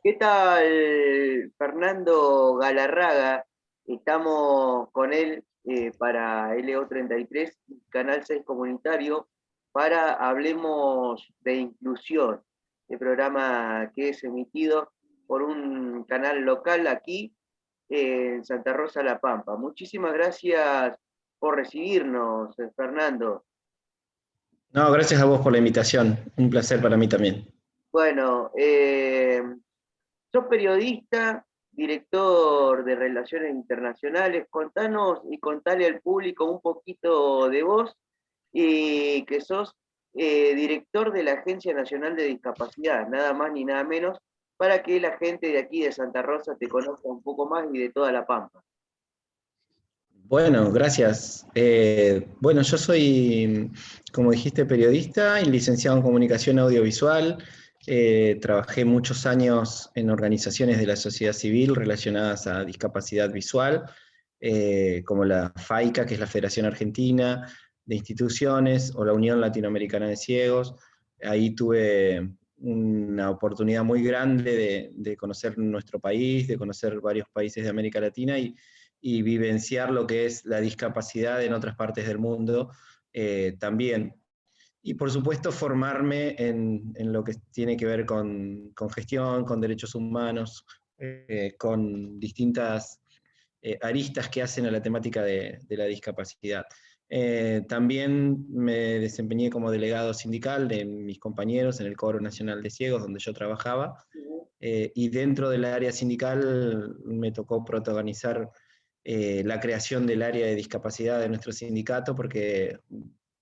¿Qué tal, Fernando Galarraga? Estamos con él para LO33, Canal 6 Comunitario, para Hablemos de Inclusión, el programa que es emitido por un canal local aquí en Santa Rosa La Pampa. Muchísimas gracias por recibirnos, Fernando. No, gracias a vos por la invitación. Un placer para mí también. Bueno, sos periodista, director de Relaciones Internacionales. Contanos y contale al público un poquito de vos, y que sos director de la Agencia Nacional de Discapacidad, nada más ni nada menos, para que la gente de aquí de Santa Rosa te conozca un poco más y de toda La Pampa. Bueno, gracias. Bueno, yo soy, como dijiste, periodista y licenciado en comunicación audiovisual. Trabajé muchos años en organizaciones de la sociedad civil relacionadas a discapacidad visual, como la FAICA, que es la Federación Argentina de Instituciones, o la Unión Latinoamericana de Ciegos. Ahí tuve una oportunidad muy grande de conocer nuestro país, de conocer varios países de América Latina y vivenciar lo que es la discapacidad en otras partes del mundo también. Y por supuesto formarme en lo que tiene que ver con gestión, con derechos humanos, con distintas aristas que hacen a la temática de la discapacidad. También me desempeñé como delegado sindical de mis compañeros en el Coro Nacional de Ciegos, donde yo trabajaba, y dentro del área sindical me tocó protagonizar la creación del área de discapacidad de nuestro sindicato, porque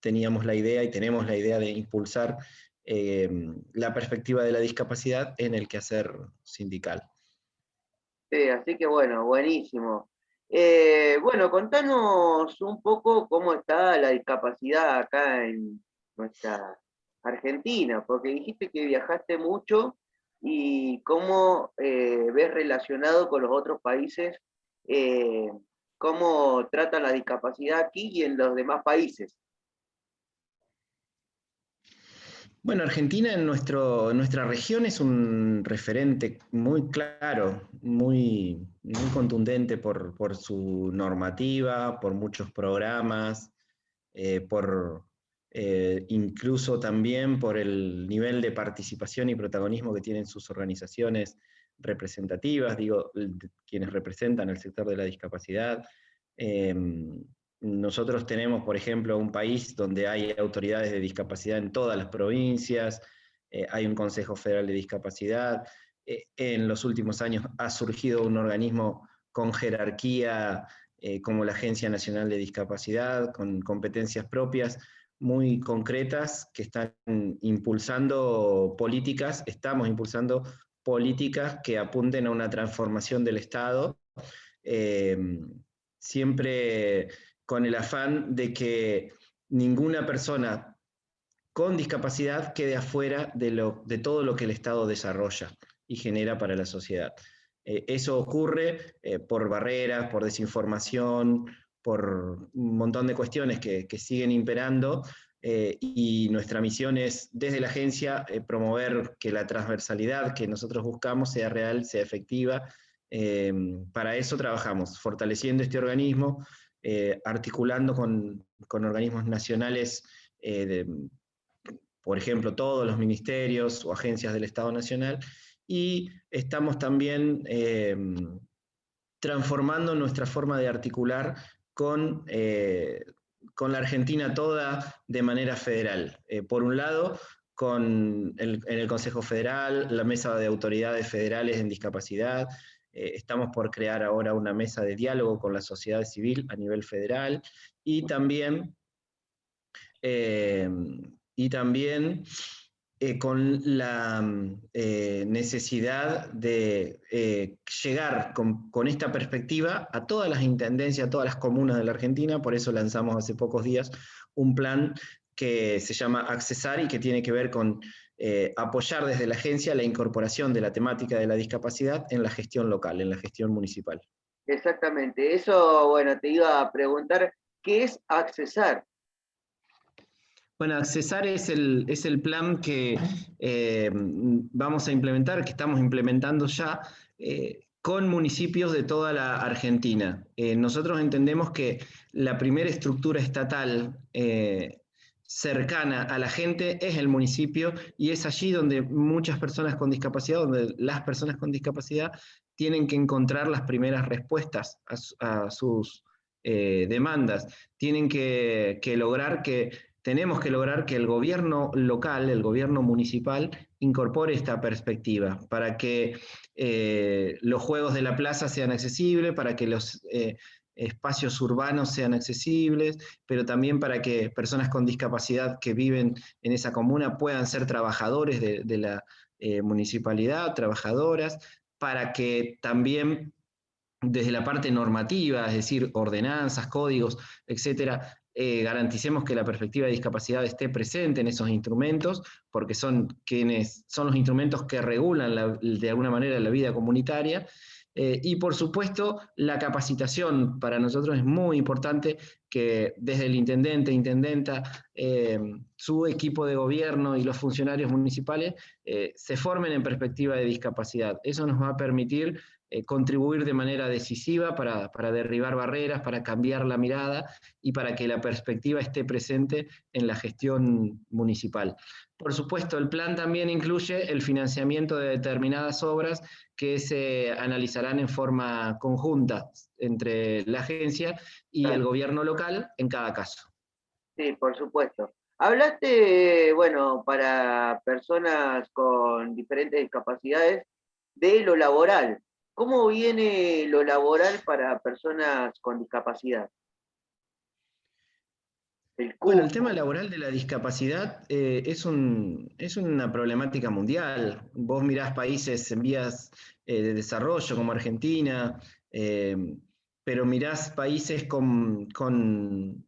teníamos la idea y tenemos la idea de impulsar la perspectiva de la discapacidad en el quehacer sindical. Sí, así que bueno, buenísimo. Bueno, contanos un poco cómo está la discapacidad acá en nuestra Argentina, porque dijiste que viajaste mucho y cómo ves relacionado con los otros países, eh, cómo tratan la discapacidad aquí y en los demás países. Bueno, Argentina en nuestra región es un referente muy claro, muy contundente por su normativa, por muchos programas, por incluso también por el nivel de participación y protagonismo que tienen sus organizaciones representativas, digo, quienes representan el sector de la discapacidad. Eh, Nosotros tenemos, por ejemplo, un país donde hay autoridades de discapacidad en todas las provincias, hay un Consejo Federal de Discapacidad. En los últimos años ha surgido un organismo con jerarquía como la Agencia Nacional de Discapacidad, con competencias propias muy concretas que están impulsando políticas, estamos impulsando políticas que apunten a una transformación del Estado, eh, siempre con el afán de que ninguna persona con discapacidad quede afuera de todo lo que el Estado desarrolla y genera para la sociedad. Eso ocurre por barreras, por desinformación, por un montón de cuestiones que siguen imperando, y nuestra misión es, desde la agencia, promover que la transversalidad que nosotros buscamos sea real, sea efectiva. Para eso trabajamos, fortaleciendo este organismo, articulando con organismos nacionales, por ejemplo, todos los ministerios o agencias del Estado Nacional, y estamos también transformando nuestra forma de articular con la Argentina toda de manera federal. Por un lado, en el Consejo Federal, la Mesa de Autoridades Federales en Discapacidad. Estamos por crear ahora una mesa de diálogo con la sociedad civil a nivel federal, y también eh, y también con la necesidad de llegar con esta perspectiva a todas las intendencias, a todas las comunas de la Argentina. Por eso lanzamos hace pocos días un plan que se llama Accesar y que tiene que ver con apoyar desde la agencia la incorporación de la temática de la discapacidad en la gestión local, en la gestión municipal. Exactamente, eso, bueno, te iba a preguntar, ¿qué es accesar? Bueno, Accesar es el plan que vamos a implementar, que estamos implementando ya, con municipios de toda la Argentina. Nosotros entendemos que la primera estructura estatal cercana a la gente es el municipio, y es allí donde muchas personas con discapacidad, donde las personas con discapacidad tienen que encontrar las primeras respuestas a sus demandas. Tienen que lograr que tenemos que lograr que el gobierno local, el gobierno municipal, incorpore esta perspectiva para que los juegos de la plaza sean accesibles, para que los espacios urbanos sean accesibles, pero también para que personas con discapacidad que viven en esa comuna puedan ser trabajadores de la municipalidad, trabajadoras, para que también desde la parte normativa, es decir, ordenanzas, códigos, etcétera, garanticemos que la perspectiva de discapacidad esté presente en esos instrumentos, porque son quienes son los instrumentos que regulan de alguna manera la vida comunitaria. Y por supuesto, la capacitación para nosotros es muy importante, que desde el intendente, intendenta, su equipo de gobierno y los funcionarios municipales se formen en perspectiva de discapacidad. Eso nos va a permitir contribuir de manera decisiva para derribar barreras, para cambiar la mirada y para que la perspectiva esté presente en la gestión municipal. Por supuesto, el plan también incluye el financiamiento de determinadas obras que se analizarán en forma conjunta entre la agencia y el Claro. gobierno local en cada caso. Sí, por supuesto. Hablaste, bueno, para personas con diferentes discapacidades, de lo laboral. ¿Cómo viene lo laboral para personas con discapacidad? El Bueno, el tema cupo. laboral de la discapacidad es una problemática mundial. Vos mirás países en vías de desarrollo como Argentina, eh, pero mirás países con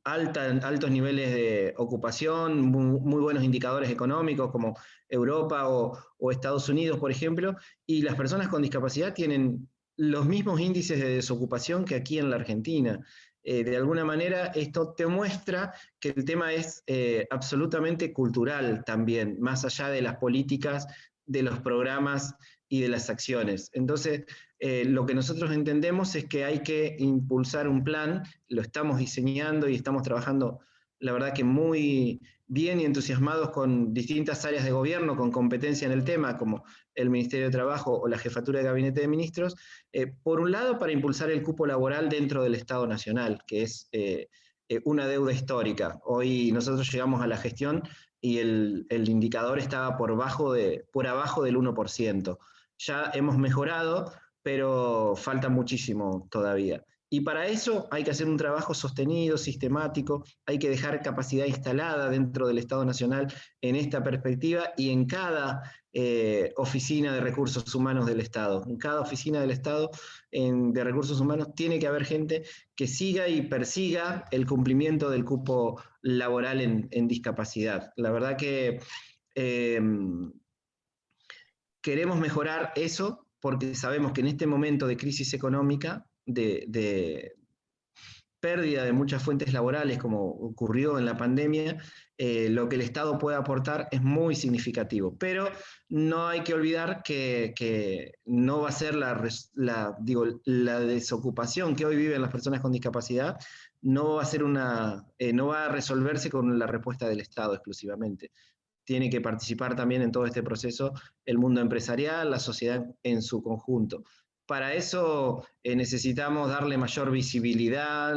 altos niveles de ocupación, muy buenos indicadores económicos como Europa o Estados Unidos, por ejemplo, y las personas con discapacidad tienen los mismos índices de desocupación que aquí en la Argentina. De alguna manera, esto te muestra que el tema es absolutamente cultural también, más allá de las políticas, de los programas y de las acciones. Entonces, lo que nosotros entendemos es que hay que impulsar un plan, lo estamos diseñando y estamos trabajando, la verdad que muy bien y entusiasmados con distintas áreas de gobierno, con competencia en el tema, como el Ministerio de Trabajo o la Jefatura de Gabinete de Ministros, por un lado para impulsar el cupo laboral dentro del Estado Nacional, que es una deuda histórica. Hoy nosotros llegamos a la gestión y el indicador estaba por abajo del 1%. Ya hemos mejorado, pero falta muchísimo todavía. Y para eso hay que hacer un trabajo sostenido, sistemático, hay que dejar capacidad instalada dentro del Estado Nacional en esta perspectiva y en cada oficina de recursos humanos del Estado. En cada oficina del Estado de recursos humanos tiene que haber gente que siga y persiga el cumplimiento del cupo laboral en discapacidad. La verdad que eh, queremos mejorar eso porque sabemos que en este momento de crisis económica, de pérdida de muchas fuentes laborales, como ocurrió en la pandemia, lo que el Estado puede aportar es muy significativo. Pero no hay que olvidar que no va a ser la desocupación que hoy viven las personas con discapacidad, no va a ser no va a resolverse con la respuesta del Estado exclusivamente. Tiene que participar también en todo este proceso el mundo empresarial, la sociedad en su conjunto. Para eso necesitamos darle mayor visibilidad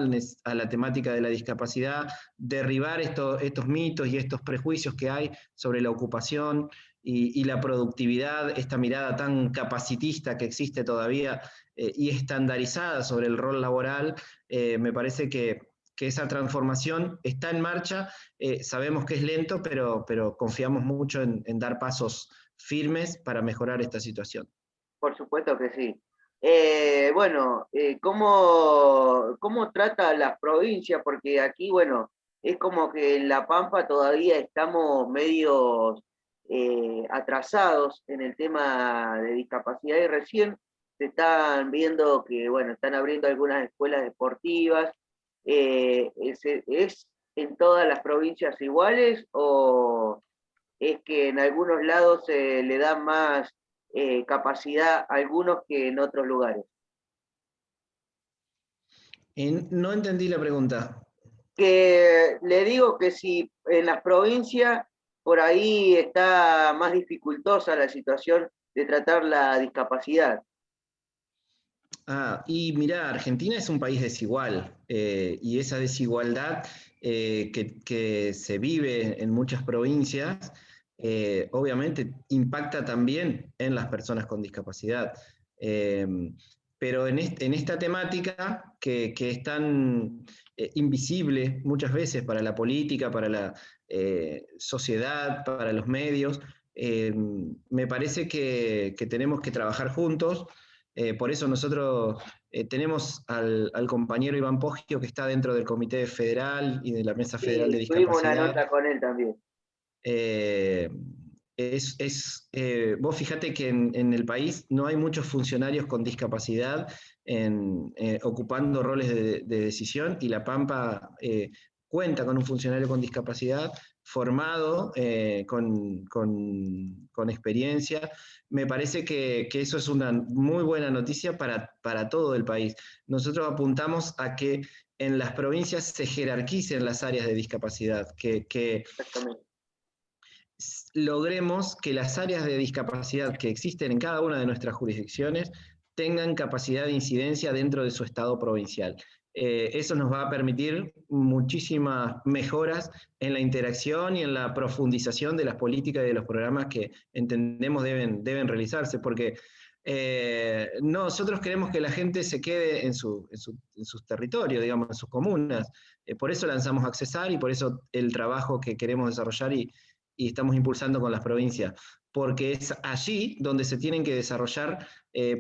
a la temática de la discapacidad, derribar estos mitos y estos prejuicios que hay sobre la ocupación y la productividad, esta mirada tan capacitista que existe todavía y estandarizada sobre el rol laboral. Me parece que esa transformación está en marcha. Sabemos que es lento, pero confiamos mucho en dar pasos firmes para mejorar esta situación. Por supuesto que sí. Bueno, ¿cómo trata las provincias? Porque aquí, bueno, es como que en La Pampa todavía estamos medio atrasados en el tema de discapacidad y recién se están viendo que, bueno, están abriendo algunas escuelas deportivas. Es en todas las provincias iguales o es que en algunos lados se le da más capacidad a algunos que en otros lugares? No entendí la pregunta. Que le digo que si en las provincias por ahí está más dificultosa la situación de tratar la discapacidad. Y mirá, Argentina es un país desigual, y esa desigualdad que se vive en muchas provincias, obviamente impacta también en las personas con discapacidad. Eh, pero en esta temática que es tan invisible muchas veces para la política, para la sociedad, para los medios, me parece que tenemos que trabajar juntos. Por eso nosotros tenemos al compañero Iván Poggio, que está dentro del Comité Federal y de la Mesa Federal de Sí, tuvimos una Discapacidad. nota con él también. Eh, Vos fíjate que en el país no hay muchos funcionarios con discapacidad ocupando roles de decisión, y La Pampa cuenta con un funcionario con discapacidad formado, con experiencia. Me parece que eso es una muy buena noticia para todo el país. Nosotros apuntamos a que en las provincias se jerarquicen las áreas de discapacidad, que Exactamente. logremos que las áreas de discapacidad que existen en cada una de nuestras jurisdicciones tengan capacidad de incidencia dentro de su estado provincial. Eso nos va a permitir muchísimas mejoras en la interacción y en la profundización de las políticas y de los programas que entendemos deben realizarse, porque nosotros queremos que la gente se quede en sus territorios, digamos, en sus comunas. Por eso lanzamos Accesar y por eso el trabajo que queremos desarrollar y estamos impulsando con las provincias, porque es allí donde se tienen que desarrollar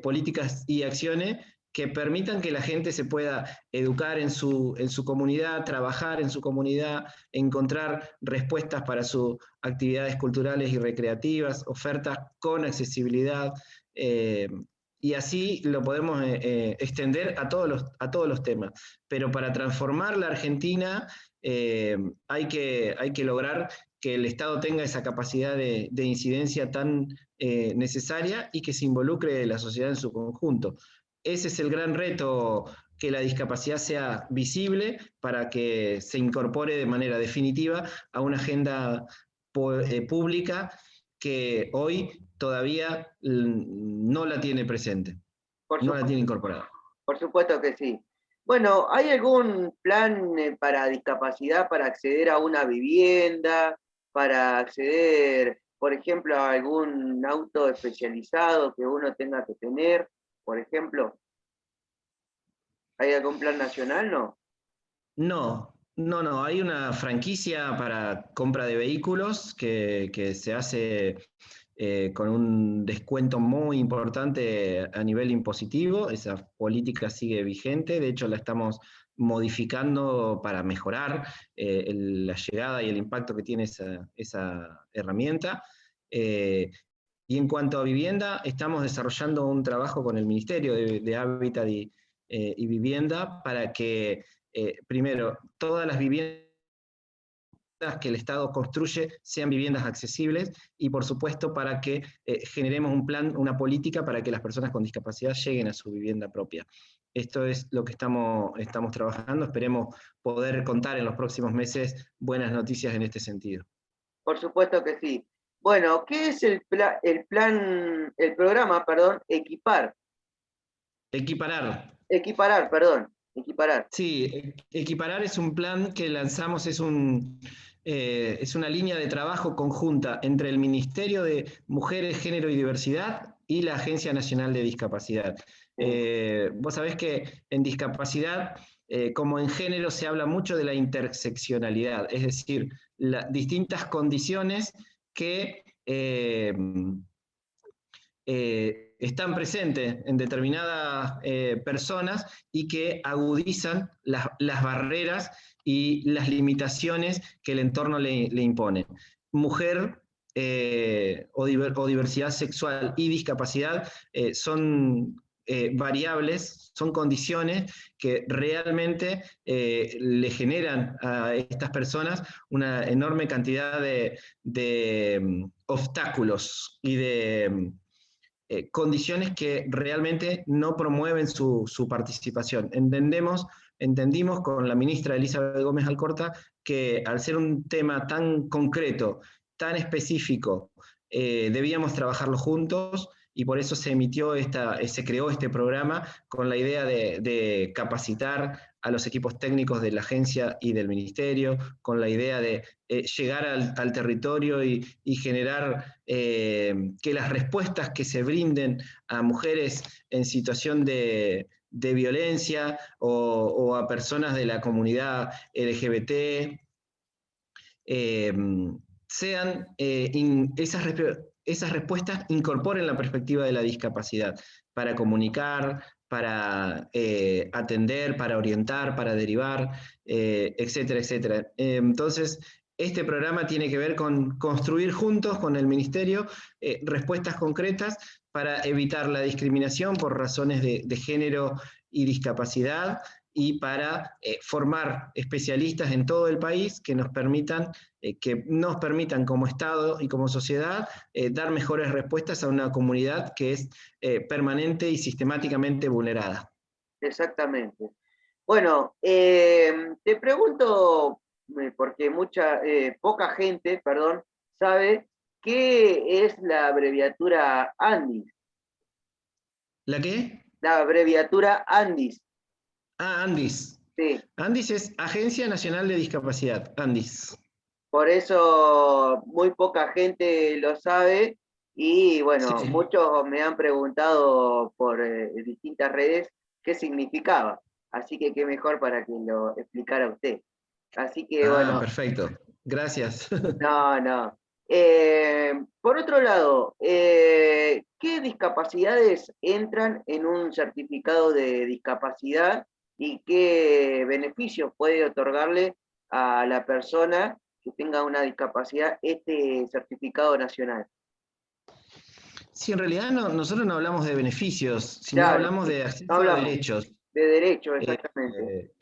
políticas y acciones que permitan que la gente se pueda educar en su comunidad, trabajar en su comunidad, encontrar respuestas para sus actividades culturales y recreativas, ofertas con accesibilidad, y así lo podemos extender a todos los temas. Pero para transformar la Argentina hay que lograr que el Estado tenga esa capacidad de incidencia tan necesaria y que se involucre la sociedad en su conjunto. Ese es el gran reto, que la discapacidad sea visible para que se incorpore de manera definitiva a una agenda pública que hoy todavía no la tiene presente, Por no la tiene supuesto, incorporada. por supuesto que sí. Bueno, ¿hay algún plan para discapacidad para acceder a una vivienda, para acceder, por ejemplo, a algún auto especializado que uno tenga que tener, por ejemplo? ¿Hay algún plan nacional? No. No, hay una franquicia para compra de vehículos que se hace con un descuento muy importante a nivel impositivo. Esa política sigue vigente, de hecho la estamos modificando para mejorar la llegada y el impacto que tiene esa herramienta. Eh, y en cuanto a vivienda, estamos desarrollando un trabajo con el Ministerio de Hábitat y Vivienda para que, primero, todas las viviendas que el Estado construye sean viviendas accesibles, y por supuesto para que generemos un plan, una política para que las personas con discapacidad lleguen a su vivienda propia. Esto es lo que estamos trabajando. Esperemos poder contar en los próximos meses buenas noticias en este sentido. Por supuesto que sí. Bueno, ¿qué es el programa, perdón, Equipar? Equiparar. Equiparar, perdón, equiparar. Sí, Equiparar es un plan que lanzamos, es una línea de trabajo conjunta entre el Ministerio de Mujeres, Género y Diversidad y la Agencia Nacional de Discapacidad. Sí, Vos sabés que en discapacidad, como en género, se habla mucho de la interseccionalidad, es decir, distintas condiciones que están presentes en determinadas personas y que agudizan las barreras y las limitaciones que el entorno le impone. Mujer o diversidad sexual y discapacidad son variables, son condiciones que realmente le generan a estas personas una enorme cantidad de obstáculos y de condiciones que realmente no promueven su participación. Entendimos con la ministra Elizabeth Gómez Alcorta que al ser un tema tan concreto, tan específico, debíamos trabajarlo juntos y por eso se creó este programa con la idea de capacitar a los equipos técnicos de la agencia y del ministerio, con la idea de llegar al territorio y generar que las respuestas que se brinden a mujeres en situación de violencia o a personas de la comunidad LGBT, sean esas respuestas incorporen la perspectiva de la discapacidad para comunicar, para atender, para orientar, para derivar, etcétera, etcétera. Entonces, este programa tiene que ver con construir juntos con el Ministerio respuestas concretas para evitar la discriminación por razones de género y discapacidad y para formar especialistas en todo el país que nos permitan como Estado y como sociedad dar mejores respuestas a una comunidad que es permanente y sistemáticamente vulnerada. Exactamente. Bueno, te pregunto, porque poca gente, perdón, sabe qué es la abreviatura ANDIS. ¿La qué? La abreviatura ANDIS. Ah, ANDIS. Sí. ANDIS es Agencia Nacional de Discapacidad, ANDIS. Por eso muy poca gente lo sabe y bueno, Sí. muchos me han preguntado por distintas redes qué significaba. Así que qué mejor para que lo explicara usted. Así que bueno, Perfecto. Gracias. no. Por otro lado, ¿qué discapacidades entran en un certificado de discapacidad y qué beneficios puede otorgarle a la persona que tenga una discapacidad este certificado nacional? Sí, en realidad nosotros no hablamos de beneficios, sino Claro, hablamos de no acceso a hablamos derechos. de derecho, exactamente.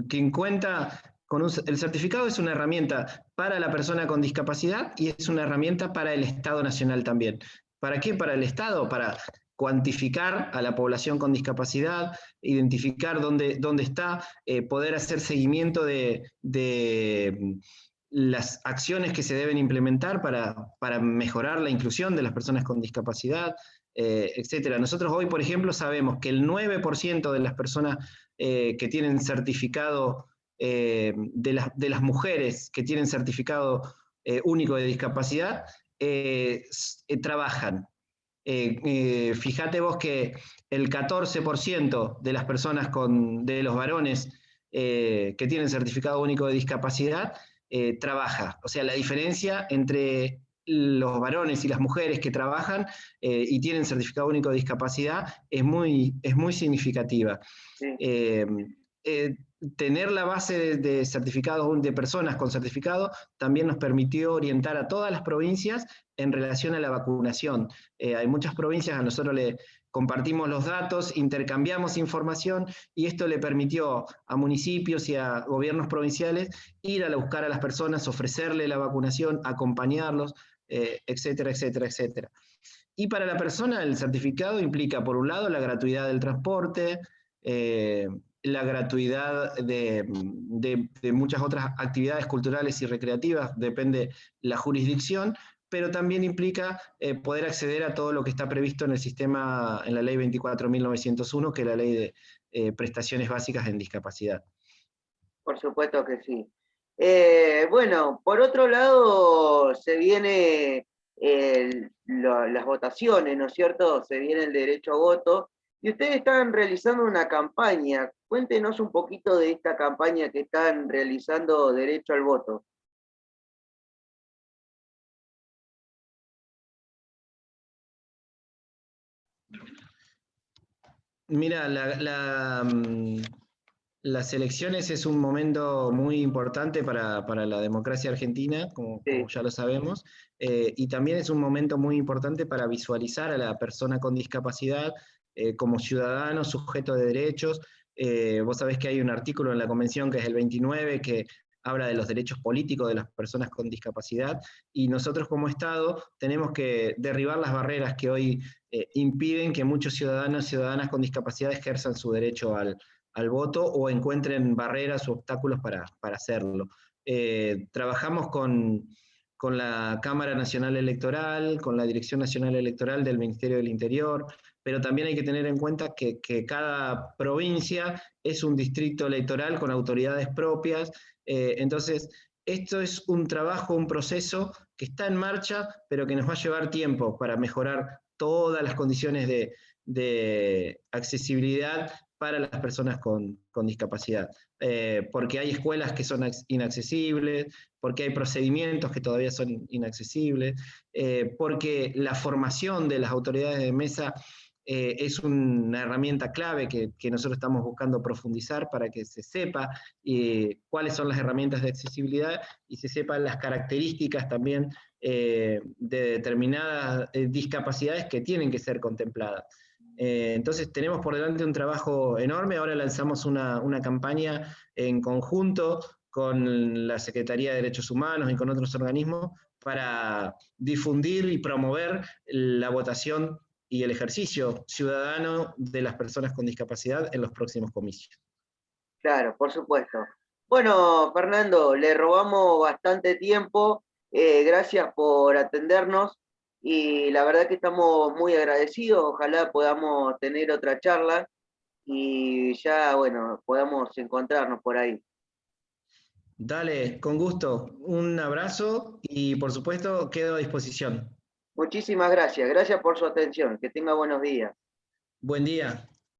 Quien cuenta con el certificado es una herramienta para la persona con discapacidad y es una herramienta para el Estado Nacional también. ¿Para qué? Para el Estado, para cuantificar a la población con discapacidad, identificar dónde está, poder hacer seguimiento de las acciones que se deben implementar para mejorar la inclusión de las personas con discapacidad, etcétera. Nosotros hoy, por ejemplo, sabemos que el 9% de las personas que tienen certificado, de las mujeres que tienen certificado único de discapacidad, trabajan. Fíjate vos que el 14% de las personas de los varones que tienen certificado único de discapacidad trabaja. O sea, la diferencia entre los varones y las mujeres que trabajan y tienen certificado único de discapacidad es muy significativa. Sí. Tener la base de certificados de personas con certificado también nos permitió orientar a todas las provincias en relación a la vacunación. Hay muchas provincias, a nosotros le compartimos los datos, intercambiamos información y esto le permitió a municipios y a gobiernos provinciales ir a buscar a las personas, ofrecerle la vacunación, acompañarlos, etcétera, etcétera, etcétera. Y para la persona el certificado implica, por un lado, la gratuidad del transporte, la gratuidad de muchas otras actividades culturales y recreativas, depende la jurisdicción, pero también implica poder acceder a todo lo que está previsto en el sistema, en la ley 24.901, que es la ley de prestaciones básicas en discapacidad. Por supuesto que sí. Bueno, por otro lado, se viene las votaciones, ¿no es cierto? Se viene el derecho a voto. Y ustedes están realizando una campaña. Cuéntenos un poquito de esta campaña que están realizando Derecho al Voto. Mira, las elecciones es un momento muy importante para la democracia argentina, como Sí, ya lo sabemos, y también es un momento muy importante para visualizar a la persona con discapacidad como ciudadanos sujetos de derechos. Vos sabés que hay un artículo en la Convención, que es el 29, que habla de los derechos políticos de las personas con discapacidad, y nosotros como Estado tenemos que derribar las barreras que hoy impiden que muchos ciudadanos y ciudadanas con discapacidad ejerzan su derecho al voto o encuentren barreras o obstáculos para hacerlo. Trabajamos con la Cámara Nacional Electoral, con la Dirección Nacional Electoral del Ministerio del Interior, pero también hay que tener en cuenta que cada provincia es un distrito electoral con autoridades propias. Entonces, esto es un trabajo, un proceso que está en marcha, pero que nos va a llevar tiempo para mejorar todas las condiciones de accesibilidad para las personas con discapacidad. Porque hay escuelas que son inaccesibles, porque hay procedimientos que todavía son inaccesibles, porque la formación de las autoridades de mesa es una herramienta clave que nosotros estamos buscando profundizar para que se sepa cuáles son las herramientas de accesibilidad y se sepan las características también de determinadas discapacidades que tienen que ser contempladas. Entonces tenemos por delante un trabajo enorme. Ahora lanzamos una campaña en conjunto con la Secretaría de Derechos Humanos y con otros organismos para difundir y promover la votación y el ejercicio ciudadano de las personas con discapacidad en los próximos comicios. Claro, por supuesto. Bueno, Fernando, le robamos bastante tiempo. Gracias por atendernos y la verdad que estamos muy agradecidos. Ojalá podamos tener otra charla y ya, bueno, podamos encontrarnos por ahí. Dale, con gusto. Un abrazo y por supuesto quedo a disposición. Muchísimas gracias. Gracias por su atención. Que tenga buenos días. Buen día.